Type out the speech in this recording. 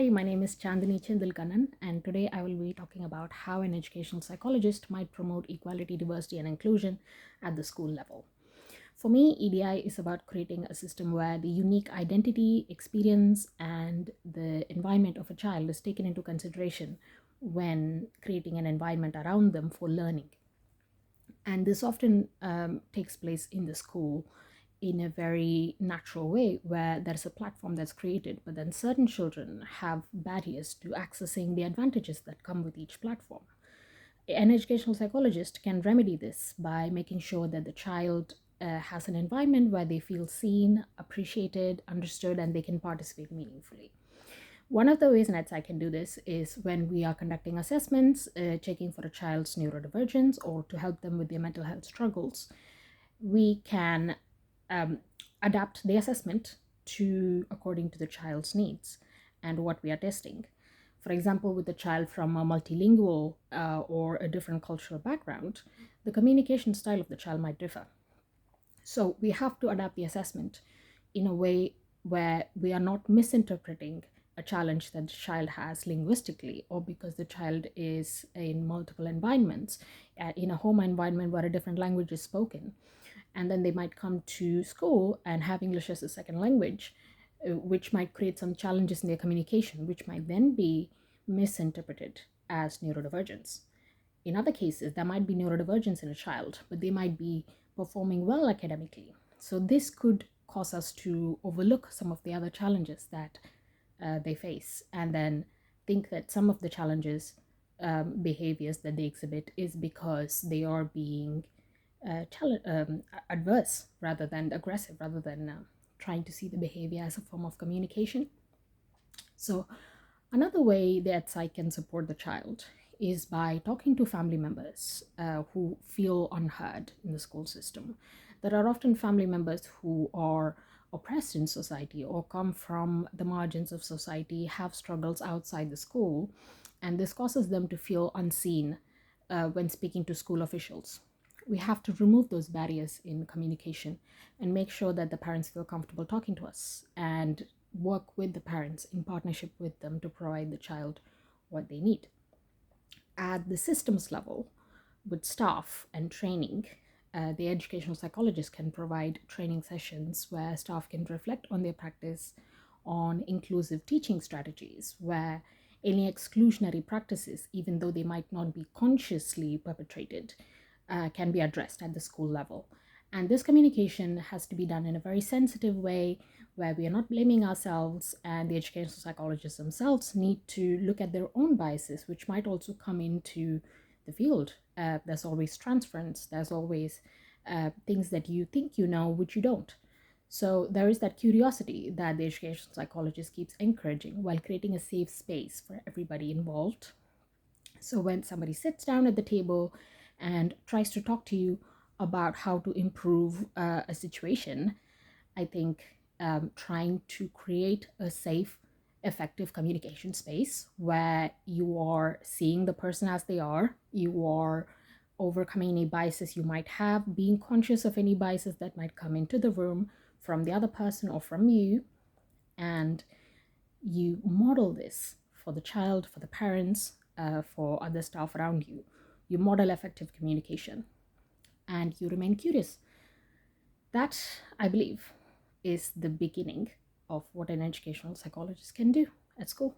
Hi, my name is Chandini Chindilkanan, and today I will be talking about how an educational psychologist might promote equality, diversity, and inclusion at the school level. For me, EDI is about creating a system where the unique identity, experience, and the environment of a child is taken into consideration when creating an environment around them for learning. And this often takes place in the school in a very natural way where there's a platform that's created, but then certain children have barriers to accessing the advantages that come with each platform. An educational psychologist can remedy this by making sure that the child has an environment where they feel seen, appreciated, understood, and they can participate meaningfully. One of the ways NETSI can do this is when we are conducting assessments, checking for a child's neurodivergence, or to help them with their mental health struggles. We can um, adapt the assessment to according to the child's needs and what we are testing. For example, with a child from a multilingual or a different cultural background, the communication style of the child might differ. So we have to adapt the assessment in a way where we are not misinterpreting a challenge that the child has linguistically, or because the child is in multiple environments, in a home environment where a different language is spoken. And then they might come to school and have English as a second language, which might create some challenges in their communication, which might then be misinterpreted as neurodivergence. In other cases, there might be neurodivergence in a child, but they might be performing well academically. So this could cause us to overlook some of the other challenges that they face, and then think that some of the challenges, behaviors that they exhibit is because they are being adverse rather than aggressive, rather than trying to see the behavior as a form of communication. So another way that psych can support the child is by talking to family members who feel unheard in the school system. There are often family members who are oppressed in society or come from the margins of society, have struggles outside the school, and this causes them to feel unseen when speaking to school officials. We have to remove those barriers in communication and make sure that the parents feel comfortable talking to us, and work with the parents in partnership with them to provide the child what they need. At the systems level, with staff and training, the educational psychologist can provide training sessions where staff can reflect on their practice on inclusive teaching strategies, where any exclusionary practices, even though they might not be consciously perpetrated, can be addressed at the school level. And this communication has to be done in a very sensitive way where we are not blaming ourselves, and the educational psychologists themselves need to look at their own biases, which might also come into the field. There's always transference, there's always things that you think you know, which you don't. So there is that curiosity that the educational psychologist keeps encouraging while creating a safe space for everybody involved. So when somebody sits down at the table and tries to talk to you about how to improve a situation, I think trying to create a safe, effective communication space where you are seeing the person as they are, you are overcoming any biases you might have, being conscious of any biases that might come into the room from the other person or from you, and you model this for the child, for the parents, for other staff around you. You model effective communication and you remain curious. That, I believe, is the beginning of what an educational psychologist can do at school.